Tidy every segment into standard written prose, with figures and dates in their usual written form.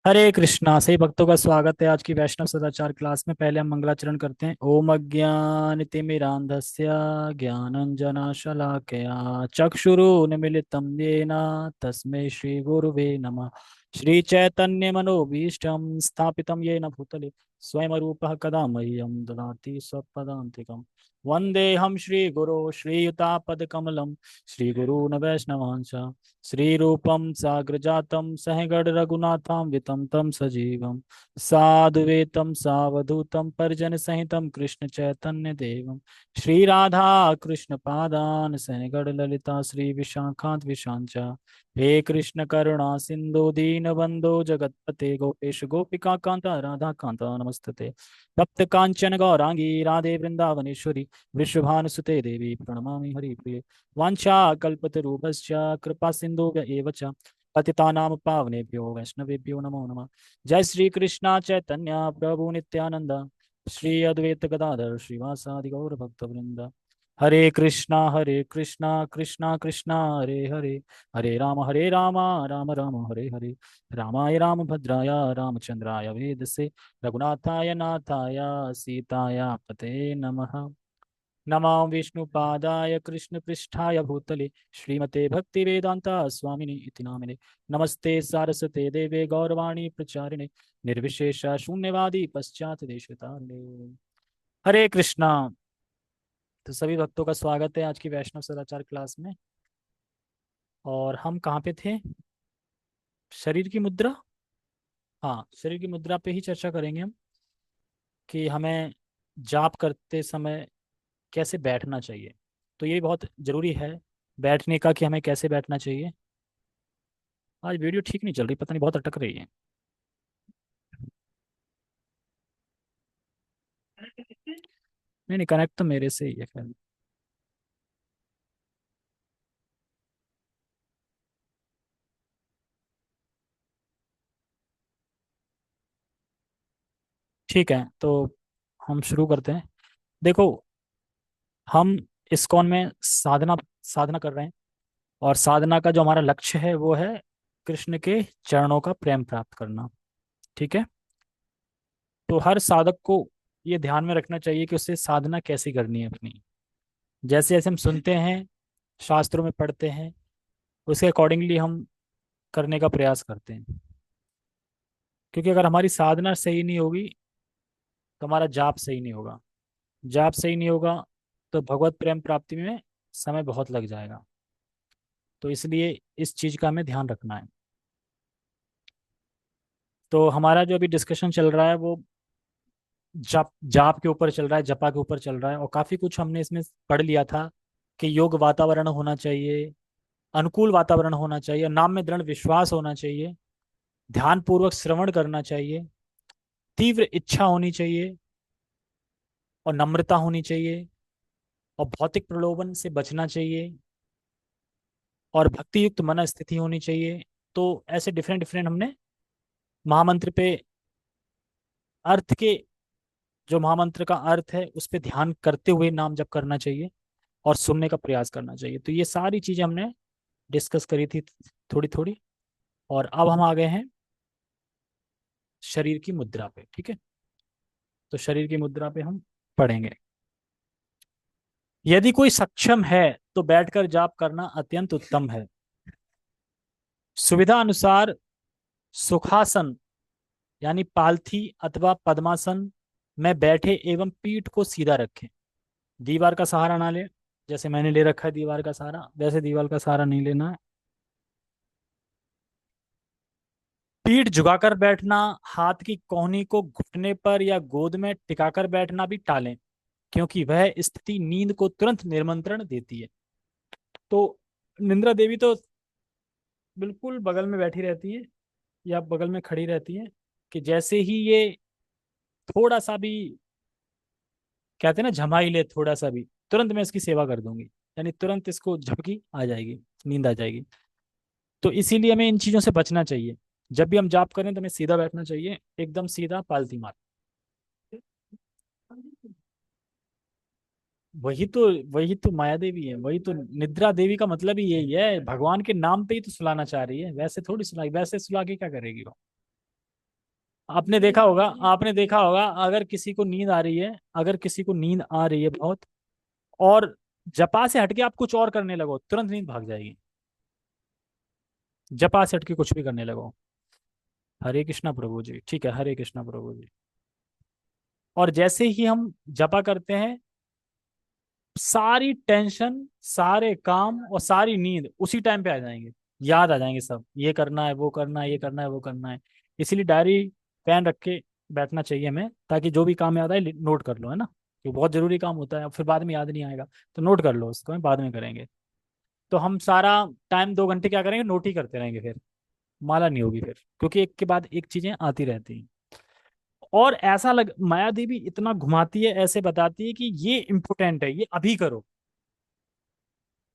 हरे कृष्णा। सही भक्तों का स्वागत है आज की वैष्णव सदाचार क्लास में। पहले हम मंगलाचरण करते हैं। ओम अज्ञानतिमिरान्धस्य ज्ञानंजनशलाकया चक्षुरुन्मीलितं येन तस्मै श्री गुरुवे नमः। श्री चैतन्य मनोभीष्टं स्थापितं येन भूतले स्वयं रूपः कदा मह्यं ददाति स्वपदान्तिकम्। वन्देऽहं श्रीगुरो श्रीयुतापदकमलं श्रीगुरून् वैष्णवांश श्रीरूपं साग्रजातं सहगण रघुनाथां वितं तं सजीवं साधुवेतं सावधूतं परिजनसहितं कृष्ण चैतन्य देवं श्रीराधा कृष्ण पादान् सहगण ललिता श्री विशाखान्त विशांच। हे कृष्ण करुणा सिंधु दीनबंधो जगतपते गोपेश गोपिका कांता राधा कांता नमस्तते। तप्त कांचन गौरांगी राधे वृंदावनेश्वरी वृषभानुसुते देवी प्रणमामि हरिप्रिये। वाञ्छाकल्पतरुभ्यश्च कृपा सिन्धुभ्य एव च पतितानां पावनेभ्यो वैष्णवेभ्यो नमो नमः। जय श्री कृष्ण चैतन्य प्रभु नित्यानंद श्री अद्वैत गदाधर श्रीवासादि गौर भक्तवृंद। हरे कृष्णा कृष्णा कृष्णा हरे हरे, हरे राम राम राम हरे हरे। रामाय रामभद्राय रामचंद्राय वेदसे रघुनाथाय नाथाय सीताय पते नमः। नमो विष्णुपादाय कृष्णपृष्ठाय भूतले श्रीमते भक्तिवेदान्ता स्वामिनि इति नामिने। नमस्ते सारस्वते देवे गौरवाणी प्रचारिणे निर्विशेष शून्यवादी पश्चात देशतारिणे। हरे कृष्णा। तो सभी भक्तों का स्वागत है आज की वैष्णव सदाचार क्लास में। और हम कहाँ पे थे? शरीर की मुद्रा। हाँ, शरीर की मुद्रा पे ही चर्चा करेंगे हम कि हमें जाप करते समय कैसे बैठना चाहिए। तो ये बहुत ज़रूरी है बैठने का, कि हमें कैसे बैठना चाहिए। आज वीडियो ठीक नहीं चल रही, पता नहीं, बहुत अटक रही है। नहीं नहीं, कनेक्ट तो मेरे से ही है खैर। ठीक है, तो हम शुरू करते हैं। देखो, हम इस्कॉन में साधना साधना कर रहे हैं। और साधना का जो हमारा लक्ष्य है वो है कृष्ण के चरणों का प्रेम प्राप्त करना। ठीक है। तो हर साधक को ये ध्यान में रखना चाहिए कि उसे साधना कैसी करनी है अपनी। जैसे जैसे हम सुनते हैं, शास्त्रों में पढ़ते हैं, उसके अकॉर्डिंगली हम करने का प्रयास करते हैं। क्योंकि अगर हमारी साधना सही नहीं होगी तो हमारा जाप सही नहीं होगा। जाप सही नहीं होगा तो भगवत प्रेम प्राप्ति में समय बहुत लग जाएगा। तो इसलिए इस चीज का हमें ध्यान रखना है। तो हमारा जो अभी डिस्कशन चल रहा है वो जाप जाप के ऊपर चल रहा है, जपा के ऊपर चल रहा है। और काफी कुछ हमने इसमें पढ़ लिया था कि योग वातावरण होना चाहिए, अनुकूल वातावरण होना चाहिए, नाम में दृढ़ विश्वास होना चाहिए, ध्यान पूर्वक श्रवण करना चाहिए, तीव्र इच्छा होनी चाहिए, और नम्रता होनी चाहिए, और भौतिक प्रलोभन से बचना चाहिए, और भक्ति युक्त मन स्थिति होनी चाहिए। तो ऐसे डिफरेंट डिफरेंट हमने महामंत्र पे, अर्थ के, जो महामंत्र का अर्थ है उस पे ध्यान करते हुए नाम जप करना चाहिए और सुनने का प्रयास करना चाहिए। तो ये सारी चीजें हमने डिस्कस करी थी थोड़ी थोड़ी। और अब हम आ गए हैं शरीर की मुद्रा पे। ठीक है। तो शरीर की मुद्रा पे हम पढ़ेंगे। यदि कोई सक्षम है तो बैठकर जाप करना अत्यंत उत्तम है। सुविधा अनुसार सुखासन यानी पालथी अथवा पद्मासन में बैठे एवं पीठ को सीधा रखें। दीवार का सहारा ना ले। जैसे मैंने ले रखा है दीवार का सहारा, वैसे दीवार का सहारा नहीं लेना है। पीठ झुकाकर बैठना, हाथ की कोहनी को घुटने पर या गोद में टिकाकर बैठना भी टालें, क्योंकि वह स्थिति नींद को तुरंत निमंत्रण देती है। तो निंद्रा देवी तो बिल्कुल बगल में बैठी रहती है या बगल में खड़ी रहती है, कि जैसे ही ये थोड़ा सा भी, कहते हैं ना, झमाई ले थोड़ा सा भी, तुरंत मैं इसकी सेवा कर दूंगी। यानी तुरंत इसको झपकी आ जाएगी, नींद आ जाएगी। तो इसीलिए हमें इन चीजों से बचना चाहिए। जब भी हम जाप करें तो हमें सीधा बैठना चाहिए, एकदम सीधा, पालती मार। वही तो वही तो माया देवी है, वही तो निद्रा देवी का मतलब ही यही है। भगवान के नाम पे ही तो सुलाना चाह रही है, वैसे थोड़ी सुलाई, वैसे सुला के क्या करेगी वो। आपने देखा होगा, अगर किसी को नींद आ रही है, अगर किसी को नींद आ रही है बहुत, और जपा से हटके आप कुछ और करने लगो, तुरंत नींद भाग जाएगी। जपा से हटके कुछ भी करने लगो। हरे कृष्णा प्रभु जी, ठीक है, हरे कृष्णा प्रभु जी। और जैसे ही हम जपा करते हैं, सारी टेंशन, सारे काम और सारी नींद उसी टाइम पे आ जाएंगे। याद आ जाएंगे सब, ये करना है, वो करना है, ये करना है, वो करना है। इसीलिए डायरी पेन रख के बैठना चाहिए हमें, ताकि जो भी काम याद आए नोट कर लो, है ना। ये बहुत जरूरी काम होता है, फिर बाद में याद नहीं आएगा। तो नोट कर लो, उसको हम बाद में करेंगे। तो हम सारा टाइम 2 घंटे क्या करेंगे, नोट ही करते रहेंगे फिर। माला नहीं होगी फिर, क्योंकि एक के बाद एक चीजें आती रहती हैं। और ऐसा लग, माया देवी इतना घुमाती है, ऐसे बताती है कि ये इंपॉर्टेंट है, ये अभी करो।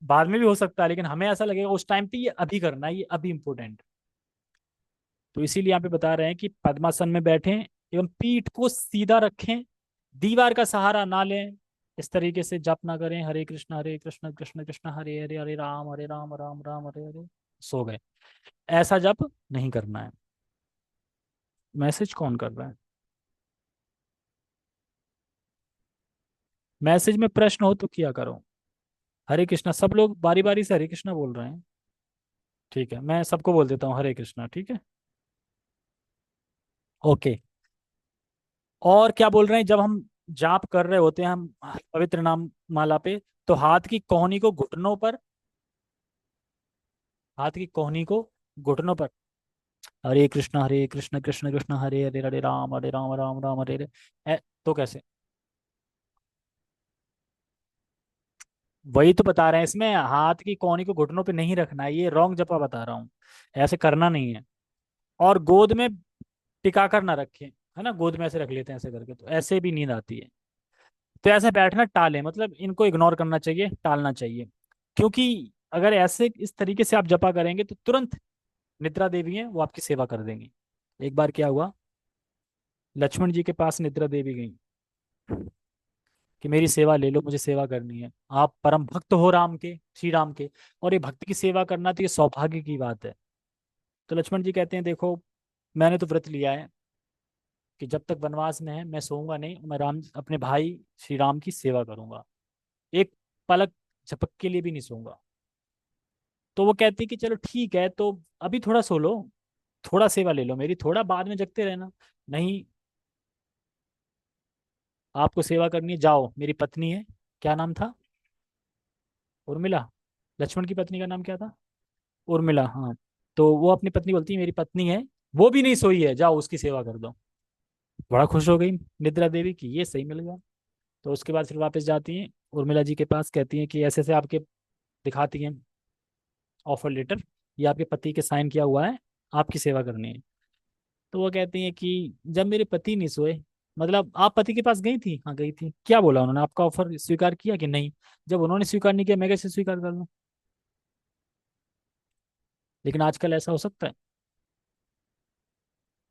बाद में भी हो सकता है, लेकिन हमें ऐसा लगेगा उस टाइम पे ये अभी करना है, ये अभी इंपॉर्टेंट। तो इसीलिए यहाँ पे बता रहे हैं कि पद्मासन में बैठें एवं पीठ को सीधा रखें, दीवार का सहारा ना लें। इस तरीके से जप ना करें, हरे कृष्ण कृष्ण कृष्ण हरे हरे, हरे राम राम राम हरे हरे, सो गए। ऐसा जप नहीं करना है। मैसेज कौन कर रहा है? मैसेज में प्रश्न हो तो किया करो। हरे कृष्णा, सब लोग बारी बारी से हरे कृष्णा बोल रहे हैं। ठीक है, मैं सबको बोल देता हूँ हरे कृष्णा, ठीक है। ओके। और क्या बोल रहे हैं, जब हम जाप कर रहे होते हैं, हम पवित्र नाम माला पे, तो हाथ की कोहनी को घुटनों पर, हाथ की कोहनी को घुटनों पर, हरे कृष्ण कृष्ण कृष्ण हरे हरे, हरे राम राम राम हरे हरे। तो कैसे? वही तो बता रहे हैं, इसमें हाथ की कोहनी को घुटनों पे नहीं रखना है, ये रॉन्ग जपा बता रहा हूँ। ऐसे करना नहीं है। और गोद में टिका कर ना रखें, है ना, गोद में ऐसे रख लेते हैं ऐसे करके, तो ऐसे भी नींद आती है। तो ऐसे बैठना टालें, मतलब इनको इग्नोर करना चाहिए, टालना चाहिए। क्योंकि अगर ऐसे इस तरीके से आप जपा करेंगे तो तुरंत निद्रा देवी है वो आपकी सेवा कर देंगी। एक बार क्या हुआ, लक्ष्मण जी के पास निद्रा देवी गई कि मेरी सेवा ले लो, मुझे सेवा करनी है। आप परम भक्त हो राम के, श्री राम के, और ये भक्त की सेवा करना तो ये सौभाग्य की बात है। तो लक्ष्मण जी कहते हैं, देखो मैंने तो व्रत लिया है कि जब तक वनवास में है मैं सोऊंगा नहीं, मैं राम अपने भाई श्री राम की सेवा करूंगा। एक पलक झपक के लिए भी नहीं सोऊंगा। तो वो कहती कि चलो ठीक है, तो अभी थोड़ा सो लो, थोड़ा सेवा ले लो मेरी, थोड़ा बाद में जगते रहना। नहीं, आपको सेवा करनी है, जाओ, मेरी पत्नी है। क्या नाम था? उर्मिला। लक्ष्मण की पत्नी का नाम क्या था? उर्मिला, हाँ। तो वो अपनी पत्नी बोलती है, मेरी पत्नी है, वो भी नहीं सोई है, जाओ उसकी सेवा कर दो। बड़ा खुश हो गई निद्रा देवी की, ये सही मिल गया। तो उसके बाद फिर वापस जाती हैं उर्मिला जी के पास, कहती हैं कि ऐसे ऐसे आपके, दिखाती हैं ऑफर लेटर, ये आपके पति के साइन किया हुआ है, आपकी सेवा करनी है। तो वो कहती हैं कि जब मेरे पति नहीं सोए, मतलब आप पति के पास गई थी? हाँ गई थी। क्या बोला उन्होंने, आपका ऑफर स्वीकार किया कि नहीं? जब उन्होंने स्वीकार नहीं किया, मैं कैसे स्वीकार कर लूँ? लेकिन आजकल ऐसा हो सकता है?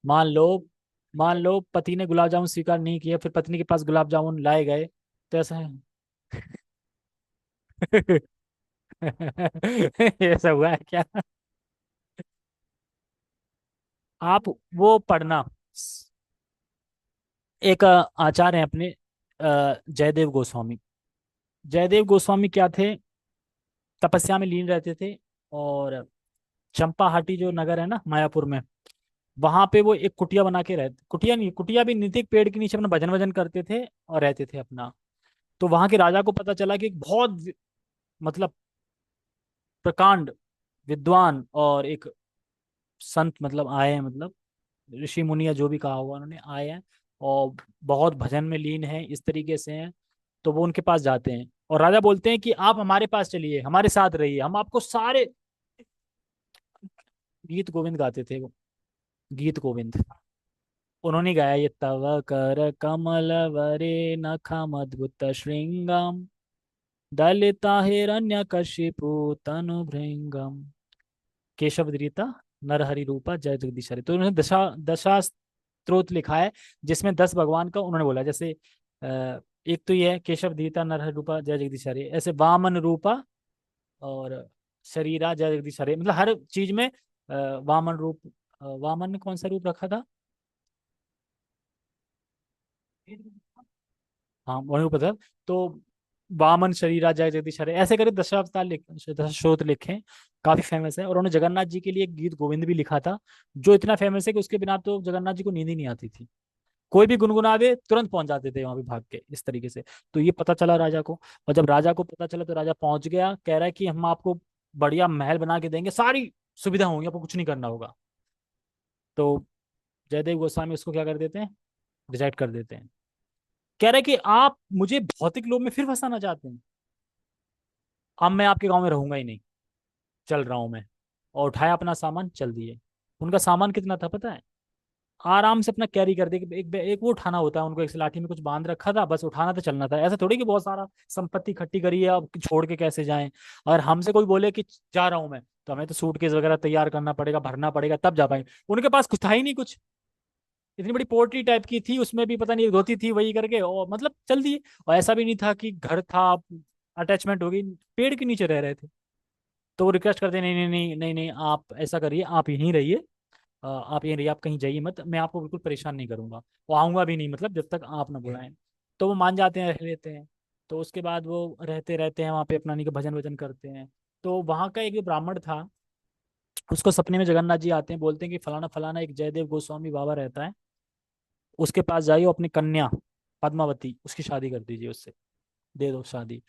मान लो, मान लो पति ने गुलाब जामुन स्वीकार नहीं किया, फिर पत्नी के पास गुलाब जामुन लाए गए, तो ऐसा है? ऐसा हुआ है क्या? आप वो पढ़ना, एक आचार्य हैं अपने, जयदेव गोस्वामी। जयदेव गोस्वामी क्या थे, तपस्या में लीन रहते थे। और चंपाहाटी जो नगर है ना मायापुर में, वहां पे वो एक कुटिया बना के रहते, कुटिया नहीं, कुटिया भी नहीं थी, एक पेड़ के नीचे अपना भजन वजन करते थे और रहते थे अपना। तो वहां के राजा को पता चला कि एक बहुत मतलब प्रकांड विद्वान और एक संत मतलब आए हैं, मतलब ऋषि मुनि या जो भी कहा होगा उन्होंने, आए हैं और बहुत भजन में लीन है, इस तरीके से हैं। तो वो उनके पास जाते हैं और राजा बोलते हैं कि आप हमारे पास चलिए, हमारे साथ रहिए, हम आपको सारे, गीत गोविंद गाते थे वो, गीत गोविंद उन्होंने गाया, ये तव कर कमल वरे नखमद्भुत श्रृंगम, दलिता हिरण्य कशिपु तनु भृंगम, केशव दीता नरहरि रूपा जय जगदीश हरे। तो उन्होंने दशा दशा स्तोत्र लिखा है, जिसमें 10 भगवान का उन्होंने बोला। जैसे एक तो ये है केशव दीता नरहरि रूपा जय जगदीश हरे, ऐसे वामन रूपा और शरीरा जय जगदीश हरे, मतलब हर चीज में वामन रूप, वामन ने कौन सा रूप रखा था? हाँ मणिपुर। तो वामन शरीरा जय जगदीश हरे, ऐसे करे दशावतार लिखे, दशरथ लिखे, काफी फेमस है। और उन्होंने जगन्नाथ जी के लिए एक गीत गोविंद भी लिखा था, जो इतना फेमस है कि उसके बिना तो जगन्नाथ जी को नींद ही नहीं आती थी। कोई भी गुनगुना दे तुरंत पहुंच जाते थे वहां पे भाग के, इस तरीके से। तो ये पता चला राजा को, और जब राजा को पता चला तो राजा पहुंच गया, कह रहा है कि हम आपको बढ़िया महल बना के देंगे, सारी सुविधा होंगी, आपको कुछ नहीं करना होगा। तो जयदेव गोस्वामी उसको क्या कर देते हैं, रिजेक्ट कर देते हैं। कह रहे कि आप मुझे भौतिक लोभ में फिर फंसाना चाहते हैं, अब मैं आपके गांव में रहूंगा ही नहीं, चल रहा हूं मैं। और उठाया अपना सामान, चल दिए। उनका सामान कितना था पता है, आराम से अपना कैरी कर दे। एक वो उठाना होता है उनको, एक लाठी में कुछ बांध रखा था, बस उठाना तो चलना था। ऐसा थोड़ी कि बहुत सारा संपत्ति इकट्ठी करी है, अब छोड़ के कैसे जाएं। अगर हमसे कोई बोले कि जा रहा हूं मैं, तो हमें तो सूटकेस वगैरह तैयार करना पड़ेगा, भरना पड़ेगा, तब जा पाएंगे। उनके पास कुछ था ही नहीं कुछ, इतनी बड़ी पोर्ट्री टाइप की थी, उसमें भी पता नहीं एक धोती थी, वही करके और मतलब चल दिए। और ऐसा भी नहीं था कि घर था, अटैचमेंट हो गई, पेड़ के नीचे रह रहे थे। तो वो रिक्वेस्ट करते, नहीं नहीं नहीं नहीं नहीं, आप ऐसा करिए, आप यहीं रहिए, आप यहीं रहिए, आप कहीं जाइए मत, मैं आपको बिल्कुल परेशान नहीं करूंगा, वो आऊंगा भी नहीं, मतलब जब तक आप ना बुलाएं। तो वो मान जाते हैं, रह लेते हैं। तो उसके बाद वो रहते रहते हैं वहाँ पे, अपना नहीं का भजन वजन करते हैं। तो वहाँ का एक जो ब्राह्मण था, उसको सपने में जगन्नाथ जी आते हैं, बोलते हैं कि फलाना फलाना एक जयदेव गोस्वामी बाबा रहता है, उसके पास जाइए, अपनी कन्या पद्मावती, उसकी शादी कर दीजिए, उससे दे दो शादी।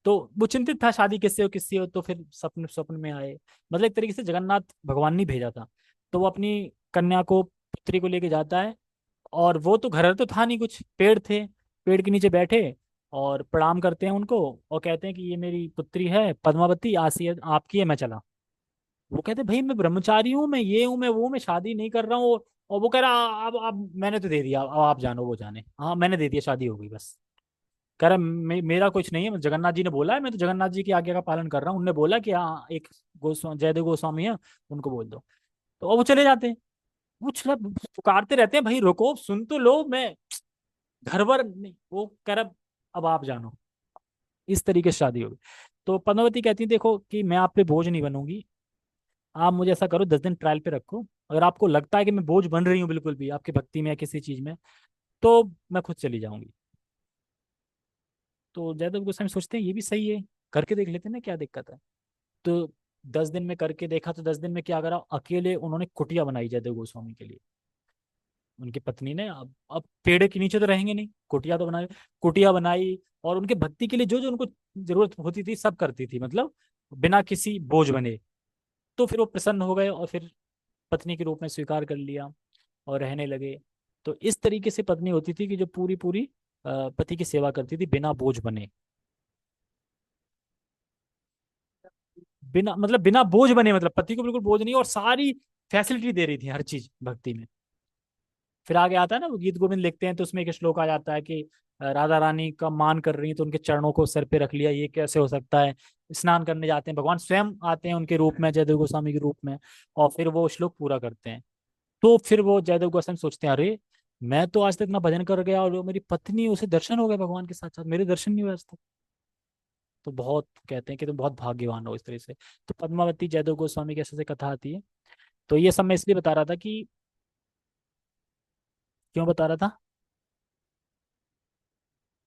तो वो चिंतित था, शादी किससे हो किससे हो, तो फिर सपने सपने में आए, मतलब एक तरीके से जगन्नाथ भगवान ने भेजा था। तो वो अपनी कन्या को, पुत्री को लेके जाता है। और वो तो घर तो था नहीं कुछ, पेड़ थे, पेड़ के नीचे बैठे और प्रणाम करते हैं उनको, और कहते हैं कि ये मेरी पुत्री है पद्मावती, आसिया आपकी है, मैं चला। वो कहते भाई मैं ब्रह्मचारी हूँ, मैं ये हूँ, मैं वो, मैं शादी नहीं कर रहा हूँ। और वो कह रहा अब मैंने तो दे दिया, अब आप जानो, वो जाने, हाँ मैंने दे दिया, शादी हो गई बस। कह रहा मेरा कुछ नहीं है, जगन्नाथ जी ने बोला है, मैं तो जगन्नाथ जी की आज्ञा का पालन कर रहा हूँ, उनने बोला कि हाँ एक गोस्वामी, जयदेव गोस्वामी है, उनको बोल दो। तो अब वो चले जाते हैं। वो छला पुकारते रहते हैं, भाई रुको, सुन तो लो, मैं घर वर नहीं, वो कह रहा अब आप जानो। इस तरीके से शादी होगी। तो पद्मावती कहती है देखो कि मैं आप पे बोझ नहीं बनूंगी, आप मुझे ऐसा करो 10 दिन ट्रायल पे रखो, अगर आपको लगता है कि मैं बोझ बन रही हूँ बिल्कुल भी आपकी भक्ति में या किसी चीज में, तो मैं खुद चली जाऊंगी। तो जयदेव गोस्वामी सोचते हैं ये भी सही है, करके देख लेते हैं ना, क्या दिक्कत है। तो 10 दिन में करके देखा, तो 10 दिन में क्या करा, अकेले उन्होंने कुटिया बनाई जयदेव गोस्वामी के लिए। उनकी पत्नी ने, अब पेड़ के नीचे तो रहेंगे नहीं, कुटिया तो बनाई, कुटिया बनाई। और उनके भक्ति के लिए जो जो उनको जरूरत होती थी सब करती थी, मतलब बिना किसी बोझ बने। तो फिर वो प्रसन्न हो गए, और फिर पत्नी के रूप में स्वीकार कर लिया, और रहने लगे। तो इस तरीके से पत्नी होती थी कि जो पूरी पूरी पति की सेवा करती थी बिना बोझ बने, बिना मतलब बिना बोझ बने, मतलब पति को बिल्कुल बोझ नहीं, और सारी फैसिलिटी दे रही थी, हर चीज भक्ति में। फिर आगे आता है ना, वो गीत गोविंद लिखते हैं, तो उसमें एक श्लोक आ जाता है कि राधा रानी का मान कर रही है, तो उनके चरणों को सर पे रख लिया, ये कैसे हो सकता है। स्नान करने जाते हैं, भगवान स्वयं आते हैं उनके रूप में, जयदेव गोस्वामी के रूप में, और फिर वो श्लोक पूरा करते हैं। तो फिर वो जयदेव गोस्वामी सोचते हैं, अरे मैं तो आज तक ना भजन कर गया, और वो मेरी पत्नी, उसे दर्शन हो गए भगवान के साथ साथ, मेरे दर्शन नहीं हुए आज तक। तो बहुत कहते हैं कि तुम बहुत भाग्यवान हो इस तरह से। तो पद्मावती जयदेव गोस्वामी की ऐसे ऐसे कथा आती है। तो ये सब मैं इसलिए बता रहा था कि, क्यों बता रहा था,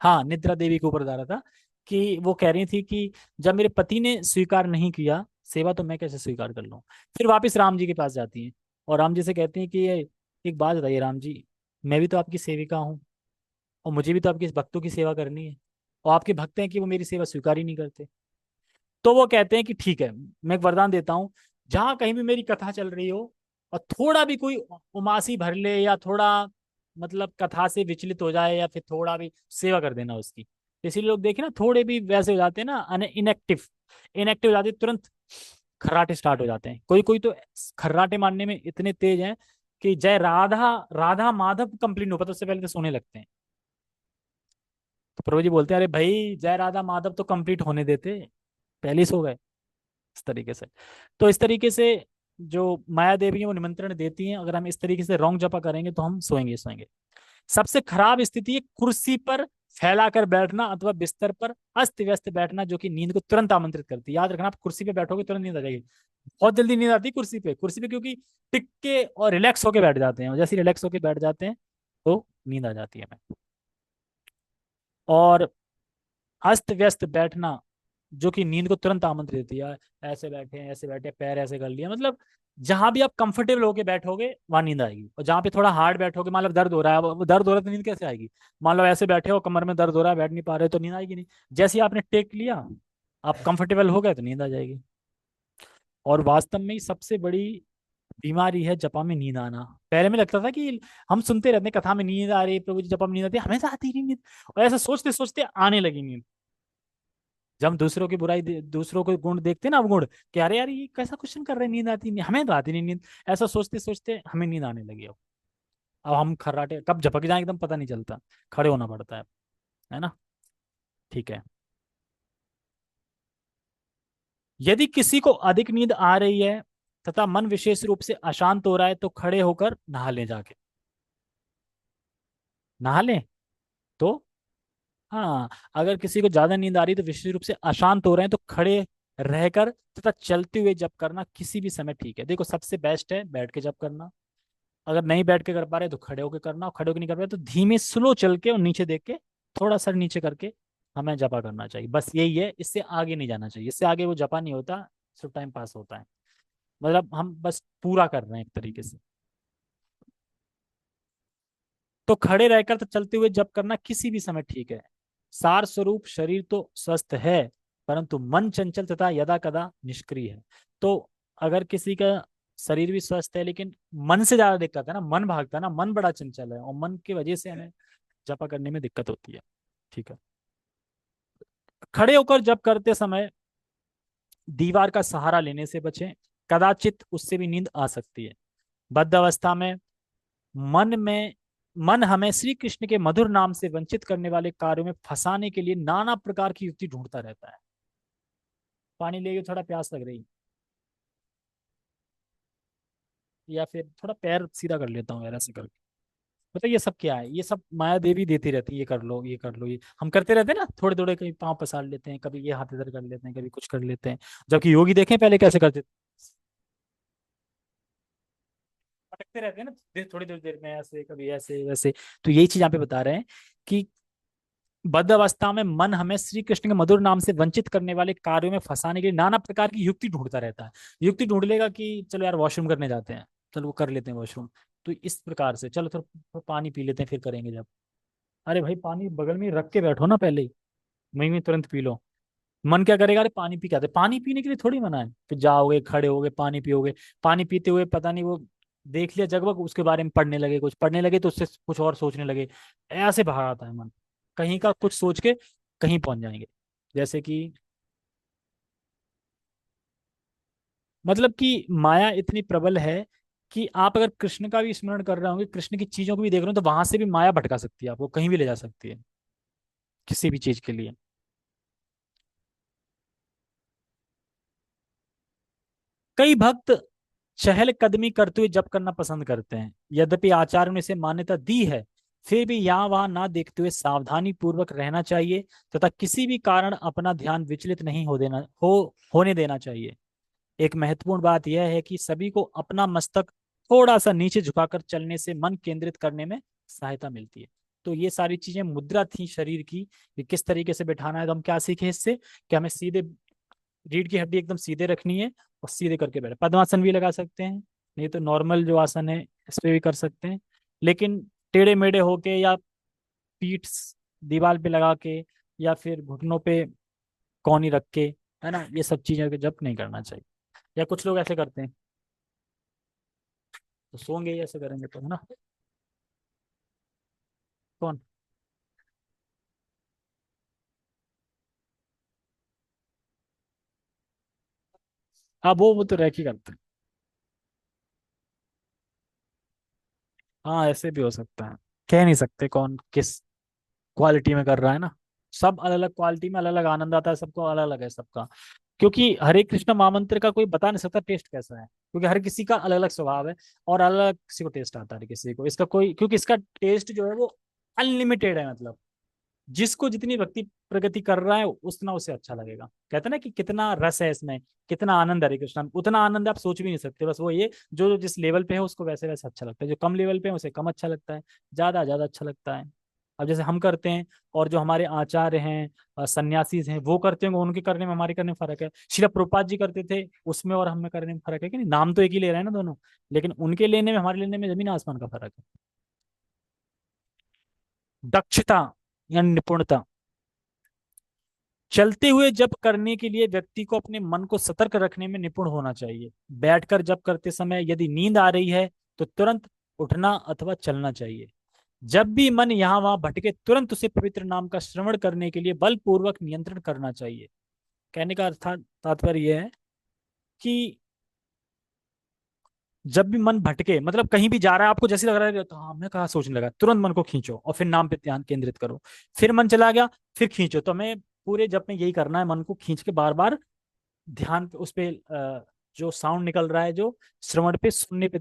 हाँ निद्रा देवी के ऊपर बता रहा था, कि वो कह रही थी कि जब मेरे पति ने स्वीकार नहीं किया सेवा, तो मैं कैसे स्वीकार कर लूँ। फिर वापस राम जी के पास जाती हैं, और राम जी से कहती हैं कि ये एक बात बताइए राम जी, मैं भी तो आपकी सेविका हूँ, और मुझे भी तो आपके इस भक्तों की सेवा करनी है, और आपके भक्त हैं कि वो मेरी सेवा स्वीकार ही नहीं करते। तो वो कहते हैं कि ठीक है, मैं एक वरदान देता हूँ, जहां कहीं भी मेरी कथा चल रही हो, और थोड़ा भी कोई उमासी भर ले, या थोड़ा मतलब कथा से विचलित हो जाए, या फिर थोड़ा भी सेवा कर देना उसकी। इसीलिए लोग देखे ना, थोड़े भी वैसे हो जाते हैं ना, इनएक्टिव, इनएक्टिव हो जाते हैं, तुरंत खर्राटे स्टार्ट हो जाते हैं। कोई कोई तो खर्राटे मारने में इतने तेज हैं कि जय राधा, राधा माधव कंप्लीट नहीं हो पाता उससे पहले तो सोने लगते हैं। तो प्रभु जी बोलते हैं, अरे भाई जय राधा माधव तो कंप्लीट होने देते, पहले ही सो गए, इस तरीके से। तो इस तरीके से जो माया देवी है वो निमंत्रण देती हैं, अगर हम इस तरीके से रॉन्ग जपा करेंगे तो हम सोएंगे सोएंगे। सबसे खराब स्थिति है कुर्सी पर फैलाकर बैठना, अथवा बिस्तर पर अस्त व्यस्त बैठना, जो कि नींद को तुरंत आमंत्रित करती है। याद रखना, आप कुर्सी पे बैठोगे तुरंत नींद आ जाएगी, बहुत जल्दी नींद आती है कुर्सी पे। कुर्सी पे क्योंकि टिक के और रिलैक्स होके बैठ जाते हैं, और जैसे रिलैक्स होके बैठ जाते हैं तो नींद आ जाती है हमें। और अस्त व्यस्त बैठना जो कि नींद को तुरंत आमंत्रित देती है। ऐसे बैठे हैं, ऐसे बैठे, पैर ऐसे कर लिया, मतलब जहां भी आप कंफर्टेबल होके बैठोगे वहां नींद आएगी। और जहां पे थोड़ा हार्ड बैठोगे, मान लो दर्द हो रहा है, वो दर्द हो रहा है तो नींद कैसे आएगी? मान लो ऐसे बैठे हो, कमर में दर्द हो रहा है, बैठ नहीं पा रहे, तो नींद आएगी नहीं। जैसे ही आपने टेक लिया, आप कंफर्टेबल हो गए, तो नींद आ जाएगी। और वास्तव में ही सबसे बड़ी बीमारी है जपा में नींद आना। पहले में लगता था कि हम सुनते रहते हैं कथा में नींद आ रही है, प्रभु जी जपा में नींद आती है, हमें तो आती ही नहीं नींद। और ऐसा सोचते सोचते आने लगी नींद। जब हम दूसरों की बुराई दूसरों को गुण देखते हैं ना, अवगुण, कि अरे यार ये कैसा क्वेश्चन कर रहे हैं, नींद आती नहीं, हमें तो आती नहीं नींद। ऐसा सोचते सोचते हमें नींद आने लगी। अब हम खर्राटे कब झपक जाए एकदम पता नहीं चलता, खड़े होना पड़ता है ना। ठीक है। यदि किसी को अधिक नींद आ रही है तथा मन विशेष रूप से अशांत हो रहा है, तो खड़े होकर नहा लें जाके। नहा लें तो, हाँ, अगर किसी को ज्यादा नींद आ रही है तो विशेष रूप से अशांत हो रहे हैं, तो खड़े रहकर तथा चलते हुए जप करना किसी भी समय ठीक है। देखो सबसे बेस्ट है बैठ के जप करना। अगर नहीं बैठ के कर पा रहे तो खड़े होके करना, और खड़े होके नहीं कर पा रहे तो धीमे स्लो चल के और नीचे देख के, थोड़ा सर नीचे करके हमें जपा करना चाहिए। बस यही है, इससे आगे नहीं जाना चाहिए। इससे आगे वो जपा नहीं होता, सिर्फ टाइम पास होता है। मतलब हम बस पूरा कर रहे हैं एक तरीके से। तो खड़े रहकर तो चलते हुए जप करना किसी भी समय ठीक है। सार स्वरूप शरीर तो स्वस्थ है, परंतु मन चंचल तथा यदा कदा निष्क्रिय है। तो अगर किसी का शरीर भी स्वस्थ है, लेकिन मन से ज्यादा दिक्कत है ना, मन भागता है ना, मन बड़ा चंचल है, और मन की वजह से हमें जपा करने में दिक्कत होती है। ठीक है। खड़े होकर जप करते समय दीवार का सहारा लेने से बचें, कदाचित उससे भी नींद आ सकती है। बद्ध अवस्था में मन में मन हमें श्री कृष्ण के मधुर नाम से वंचित करने वाले कार्यों में फंसाने के लिए नाना प्रकार की युक्ति ढूंढता रहता है। पानी लेके थोड़ा प्यास लग रही, या फिर थोड़ा पैर सीधा कर लेता हूँ यार ऐसे करके। पता है ये सब क्या है? ये सब माया देवी देती रहती है, ये कर लो, ये कर लो, ये हम करते रहते हैं ना, थोड़े थोड़े कभी पाँव पसार लेते हैं, कभी ये हाथ इधर कर लेते हैं, कभी कुछ कर लेते हैं। जबकि योगी देखें पहले कैसे करते थे, भटकते रहते हैं ना, थोड़ी देर देर में ऐसे, कभी ऐसे वैसे। तो यही चीज यहाँ पे बता रहे हैं कि बद्ध अवस्था में मन हमें श्री कृष्ण के मधुर नाम से वंचित करने वाले कार्यों में फंसाने के लिए नाना प्रकार की युक्ति ढूंढता रहता है। युक्ति ढूंढ लेगा कि चलो यार वॉशरूम करने जाते हैं, चलो वो कर लेते हैं वॉशरूम। तो इस प्रकार से चलो थोड़ा पानी पी लेते हैं फिर करेंगे जब। अरे भाई पानी बगल में ही रख के बैठो ना पहले ही, वहीं में तुरंत पी लो। मन क्या करेगा, अरे पानी पी के आते, पानी पीने के लिए थोड़ी मना है। फिर जाओगे, खड़े होगे, पानी पियोगे। पानी पीते हुए पता नहीं वो देख लिया जगवग, उसके बारे में पढ़ने लगे, कुछ पढ़ने लगे तो उससे कुछ और सोचने लगे। ऐसे भगाता है मन, कहीं का कुछ सोच के कहीं पहुंच जाएंगे। जैसे कि मतलब कि माया इतनी प्रबल है कि आप अगर कृष्ण का भी स्मरण कर रहे होंगे, कृष्ण की चीजों को भी देख रहे हो, तो वहां से भी माया भटका सकती है, आपको कहीं भी ले जा सकती है किसी भी चीज के लिए। कई भक्त चहल कदमी करते हुए जप करना पसंद करते हैं। यद्यपि आचार्य ने इसे मान्यता दी है, फिर भी यहाँ वहां ना देखते हुए सावधानी पूर्वक रहना चाहिए, तथा किसी भी कारण अपना ध्यान विचलित नहीं होने देना चाहिए। एक महत्वपूर्ण बात यह है कि सभी को अपना मस्तक थोड़ा सा नीचे झुकाकर चलने से मन केंद्रित करने में सहायता मिलती है। तो ये सारी चीजें मुद्रा थी शरीर की, कि किस तरीके से बैठाना है। तो हम क्या सीखे इससे, कि हमें सीधे रीढ़ की हड्डी एकदम सीधे रखनी है, और सीधे करके बैठे। पद्मासन भी लगा सकते हैं, नहीं तो नॉर्मल जो आसन है इस पे भी कर सकते हैं। लेकिन टेढ़े मेढ़े होके, या पीठ दीवार पे लगा के, या फिर घुटनों पे कौनी रख के, है ना, ये सब चीजें जप नहीं करना चाहिए। या कुछ लोग ऐसे करते हैं, तो सोंगे ही ऐसे करेंगे तो, है ना। कौन? हाँ, वो तो रैक ही करते हैं। हाँ, ऐसे भी हो सकता है, कह नहीं सकते कौन किस क्वालिटी में कर रहा है ना। सब अलग अलग क्वालिटी में अलग अलग आनंद आता है, सबको अलग अलग है सबका। क्योंकि हरे कृष्ण महामंत्र का कोई बता नहीं सकता टेस्ट कैसा है, क्योंकि हर किसी का अलग अलग स्वभाव है, और अलग अलग किसी को टेस्ट आता है, हर किसी को इसका कोई, क्योंकि इसका टेस्ट जो है वो अनलिमिटेड है। मतलब जिसको जितनी भक्ति प्रगति कर रहा है उतना उसे अच्छा लगेगा। कहते हैं ना कि कितना रस है इसमें, कितना आनंद है हरे कृष्ण में, उतना आनंद आप सोच भी नहीं सकते। बस वो ये, जो जो जिस लेवल पे है उसको वैसे वैसे अच्छा लगता है, जो कम लेवल पे है उसे कम अच्छा लगता है, ज्यादा ज्यादा अच्छा लगता है। अब जैसे हम करते हैं और जो हमारे आचार्य हैं, सन्यासी हैं, वो करते हैं, उनके करने में हमारे करने में फर्क है। श्रील प्रभुपाद जी करते थे, उसमें और हमें करने में फर्क है कि नहीं? नाम तो एक ही ले रहे हैं ना दोनों, लेकिन उनके लेने में हमारे लेने में जमीन आसमान का फर्क है। दक्षता या निपुणता, चलते हुए जब करने के लिए व्यक्ति को अपने मन को सतर्क रखने में निपुण होना चाहिए। बैठकर जब करते समय यदि नींद आ रही है तो तुरंत उठना अथवा चलना चाहिए। जब भी मन यहाँ वहां भटके तुरंत उसे पवित्र नाम का श्रवण करने के लिए बलपूर्वक नियंत्रण करना चाहिए। कहने का अर्थात तात्पर्य यह है कि जब भी मन भटके, मतलब कहीं भी जा रहा है, आपको जैसे लग रहा है तो हाँ मैं कहा सोचने लगा, तुरंत मन को खींचो और फिर नाम पे ध्यान केंद्रित करो। फिर मन चला गया, फिर खींचो। तो हमें पूरे जब में यही करना है, मन को खींच के बार बार ध्यान पे उस पे जो साउंड निकल रहा है, जो श्रवण पे सुनने पे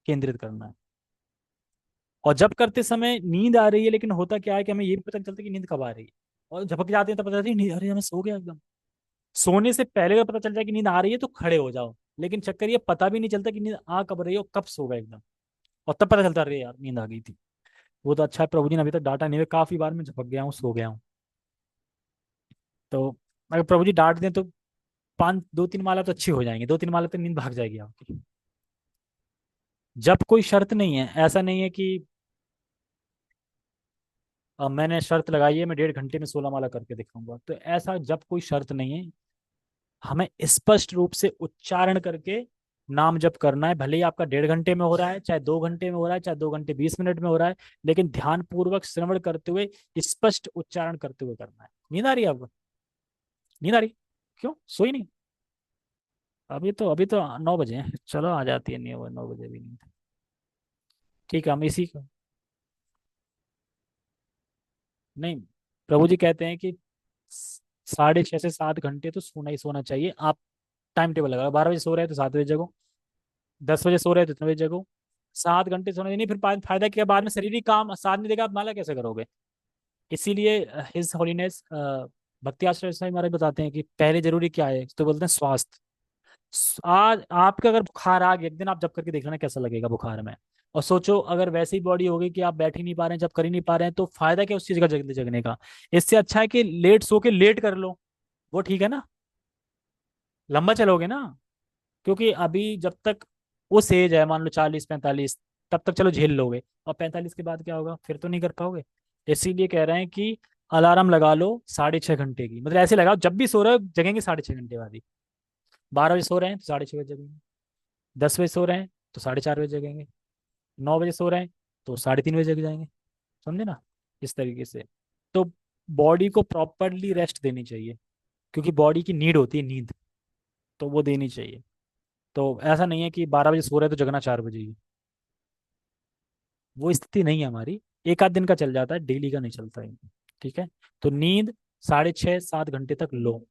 केंद्रित करना है। और जब करते समय नींद आ रही है, लेकिन होता क्या है कि हमें ये भी पता नहीं चलता कि नींद कब आ रही है, और झपक जाते हैं तब पता चलती है नींद, अरे हमें सो गया एकदम। सोने से पहले अगर पता चल जाए कि नींद आ रही है तो खड़े हो जाओ, लेकिन चक्कर ये पता भी नहीं चलता कि नींद आ कब रही है और कब सो गए एकदम, और तब पता चलता अरे यार नींद आ गई थी। वो तो अच्छा है प्रभु जी ने अभी तक डांटा नहीं है, काफी बार मैं झपक गया हूँ, सो गया हूँ। तो अगर प्रभु जी डांट दें तो 2-3 माला तो अच्छी हो जाएंगी, 2-3 माला तक नींद भाग जाएगी आपकी। जब कोई शर्त नहीं है, ऐसा नहीं है कि मैंने शर्त लगाई है मैं 1.5 घंटे में 16 माला करके दिखाऊंगा, तो ऐसा जब कोई शर्त नहीं है। हमें स्पष्ट रूप से उच्चारण करके नाम जप करना है, भले ही आपका 1.5 घंटे में हो रहा है, चाहे 2 घंटे में हो रहा है, चाहे 2 घंटे 20 मिनट में हो रहा है, लेकिन ध्यान पूर्वक श्रवण करते हुए, स्पष्ट उच्चारण करते हुए करना है। नींद आ रही है आपको? नींद आ रही? क्यों सोई नहीं? अभी तो 9 बजे हैं, चलो आ जाती है 9 बजे भी नींद। ठीक है, हम इसी को, नहीं, प्रभु जी कहते हैं कि 6.5 से 7 घंटे तो सोना ही सोना चाहिए। आप टाइम टेबल लगाओ, 12 बजे सो रहे हैं तो 7 बजे जगो, 10 बजे सो रहे हैं तो इतने बजे जगो। 7 घंटे सोने नहीं, फिर फायदा क्या, बाद में शरीर ही काम साथ नहीं देगा, आप माला कैसे करोगे? इसीलिए हिज होलीनेस भक्ति आचार्य स्वामी महाराज बताते हैं कि पहले जरूरी क्या है, तो बोलते हैं स्वास्थ्य। आज आपका अगर बुखार आ गया, एक दिन आप जब करके देख लेना कैसा लगेगा बुखार में। और सोचो अगर वैसी बॉडी होगी कि आप बैठ ही नहीं पा रहे हैं, जब कर ही नहीं पा रहे हैं, तो फायदा क्या उस चीज का जगने का? इससे अच्छा है कि लेट सो के लेट कर लो, वो ठीक है ना, लंबा चलोगे ना। क्योंकि अभी जब तक उस एज है, मान लो 40-45, तब तक चलो झेल लोगे, और 45 के बाद क्या होगा, फिर तो नहीं कर पाओगे। इसीलिए कह रहे हैं कि अलार्म लगा लो 6.5 घंटे की, मतलब ऐसे लगाओ जब भी सो रहे हो जगेंगे 6.5 घंटे बाद ही। 12 बजे सो रहे हैं तो 6:30 बजे जगेंगे, 10 बजे सो रहे हैं तो 4:30 बजे जगेंगे, 9 बजे सो रहे हैं तो 3:30 बजे जग जाएंगे। समझे ना? इस तरीके से। तो बॉडी को प्रॉपरली रेस्ट देनी चाहिए, क्योंकि बॉडी की नीड होती है नींद, तो वो देनी चाहिए। तो ऐसा नहीं है कि 12 बजे सो रहे हैं तो जगना 4 बजे ही, वो स्थिति नहीं है हमारी। एक आध दिन का चल जाता है, डेली का नहीं चलता है। ठीक है? तो नींद 6.5-7 घंटे तक लो।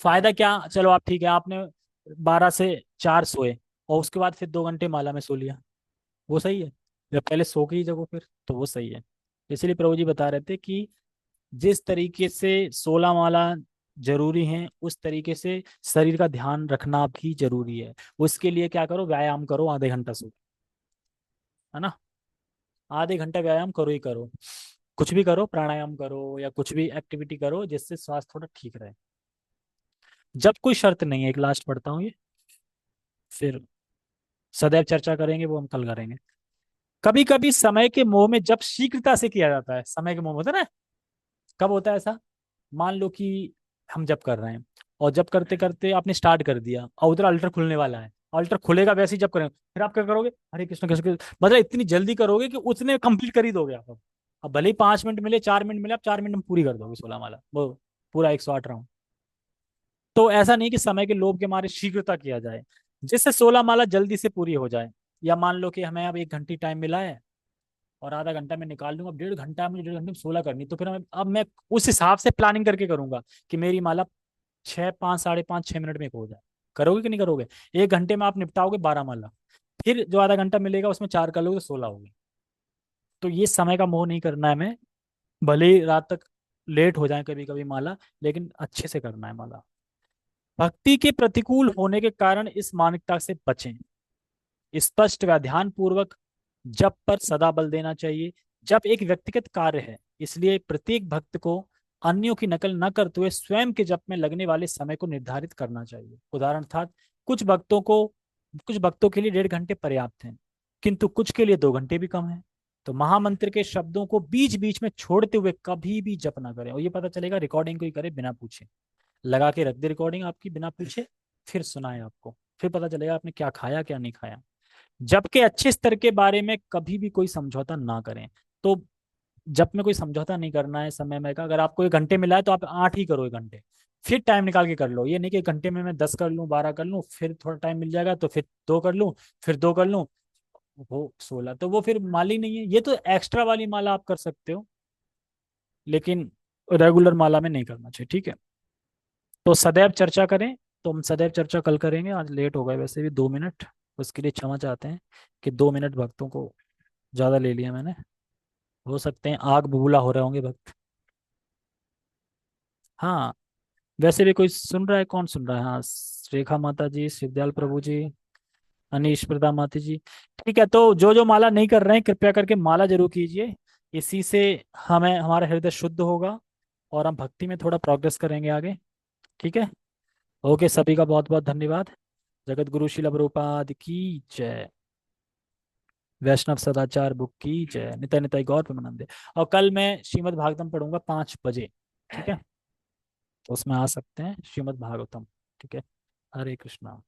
फायदा क्या, चलो आप ठीक है, आपने 12 से 4 सोए और उसके बाद फिर 2 घंटे माला में सो लिया, वो सही है? या पहले सो के ही जगो फिर, तो वो सही है। इसलिए प्रभु जी बता रहे थे कि जिस तरीके से 16 माला जरूरी है, उस तरीके से शरीर का ध्यान रखना भी जरूरी है। उसके लिए क्या करो, व्यायाम करो, आधे घंटा सो, है ना, आधे घंटा व्यायाम करो ही करो। कुछ भी करो, प्राणायाम करो या कुछ भी एक्टिविटी करो जिससे स्वास्थ्य थोड़ा ठीक रहे। जब कोई शर्त नहीं है, एक लास्ट पढ़ता हूँ ये, फिर सदैव चर्चा करेंगे, वो हम कल करेंगे। कभी कभी समय के मोह में जब शीघ्रता से किया जाता है, समय के मोह में होता है ना, कब होता है ऐसा? मान लो कि हम जब कर रहे हैं, और जब करते करते आपने स्टार्ट कर दिया और उधर अल्टर खुलने वाला है, अल्टर खुलेगा वैसे ही जब करेंगे, फिर आप क्या करोगे, हरे कृष्ण कृष्ण कृष्ण, मतलब इतनी जल्दी करोगे कि उतने कंप्लीट कर ही दोगे आप। अब भले ही 5 मिनट मिले, 4 मिनट मिले, आप 4 मिनट में पूरी कर दोगे 16 माला, वो पूरा 108 राउंड। तो ऐसा नहीं कि समय के लोभ के मारे शीघ्रता किया जाए, जिससे 16 माला जल्दी से पूरी हो जाए। या मान लो कि हमें अब 1 घंटे टाइम मिला है और आधा घंटा मैं निकाल लूंगा, अब 1.5 घंटा मुझे 1.5 घंटे में 16 करनी, तो फिर अब मैं उस हिसाब से प्लानिंग करके करूंगा कि मेरी माला 6, 5, 5:30, 6 मिनट में एक हो जाए। करोगे कि नहीं करोगे? 1 घंटे में आप निपटाओगे 12 माला, फिर जो आधा घंटा मिलेगा उसमें 4 कर लोगे तो 16 होगी। तो ये समय का मोह नहीं करना है हमें, भले ही रात तक लेट हो जाए कभी कभी माला, लेकिन अच्छे से करना है माला। भक्ति के प्रतिकूल होने के कारण इस मानसिकता से बचें। स्पष्ट व ध्यान पूर्वक जप पर सदा बल देना चाहिए। जब एक व्यक्तिगत कार्य है, इसलिए प्रत्येक भक्त को अन्यों की नकल न करते हुए स्वयं के जप में लगने वाले समय को निर्धारित करना चाहिए। उदाहरण था, कुछ भक्तों को कुछ भक्तों के लिए 1.5 घंटे पर्याप्त हैं, किंतु कुछ के लिए 2 घंटे भी कम है। तो महामंत्र के शब्दों को बीच बीच में छोड़ते हुए कभी भी जप ना करें। और ये पता चलेगा रिकॉर्डिंग कोई करे बिना पूछे, लगा के रख दे रिकॉर्डिंग आपकी बिना पूछे, फिर सुनाए आपको, फिर पता चलेगा आपने क्या खाया क्या नहीं खाया। जप के अच्छे स्तर के बारे में कभी भी कोई समझौता ना करें। तो जब में कोई समझौता नहीं करना है समय में का, अगर आपको 1 घंटे मिला है तो आप 8 ही करो 1 घंटे, फिर टाइम निकाल के कर लो। ये नहीं कि 1 घंटे में मैं 10 कर लूँ 12 कर लूँ, फिर थोड़ा टाइम मिल जाएगा तो फिर 2 कर लूँ, फिर 2 कर लूँ, वो 16, तो वो फिर माला ही नहीं है। ये तो एक्स्ट्रा वाली माला आप कर सकते हो, लेकिन रेगुलर माला में नहीं करना चाहिए, ठीक है। तो सदैव चर्चा करें। तो हम सदैव चर्चा कल करेंगे, आज लेट हो गए वैसे भी 2 मिनट, उसके लिए क्षमा चाहते हैं कि 2 मिनट भक्तों को ज़्यादा ले लिया मैंने। हो सकते हैं आग बबूला हो रहे होंगे भक्त। हाँ, वैसे भी कोई सुन रहा है? कौन सुन रहा है? हाँ, रेखा माता जी, शिवदयाल प्रभु जी, अनीश प्रदा माता जी। ठीक है, तो जो जो माला नहीं कर रहे हैं कृपया करके माला जरूर कीजिए। इसी से हमें हमारा हृदय शुद्ध होगा और हम भक्ति में थोड़ा प्रोग्रेस करेंगे आगे। ठीक है। ओके, सभी का बहुत बहुत धन्यवाद। जगत गुरु श्रील प्रभुपाद की जय। वैष्णव सदाचार बुक की जय। नित्य नित्य गौर प्रेमानंदे। और कल मैं श्रीमद् भागवतम पढ़ूंगा 5 बजे। ठीक है, तो उसमें आ सकते हैं, श्रीमद् भागवतम। ठीक है। हरे कृष्णा।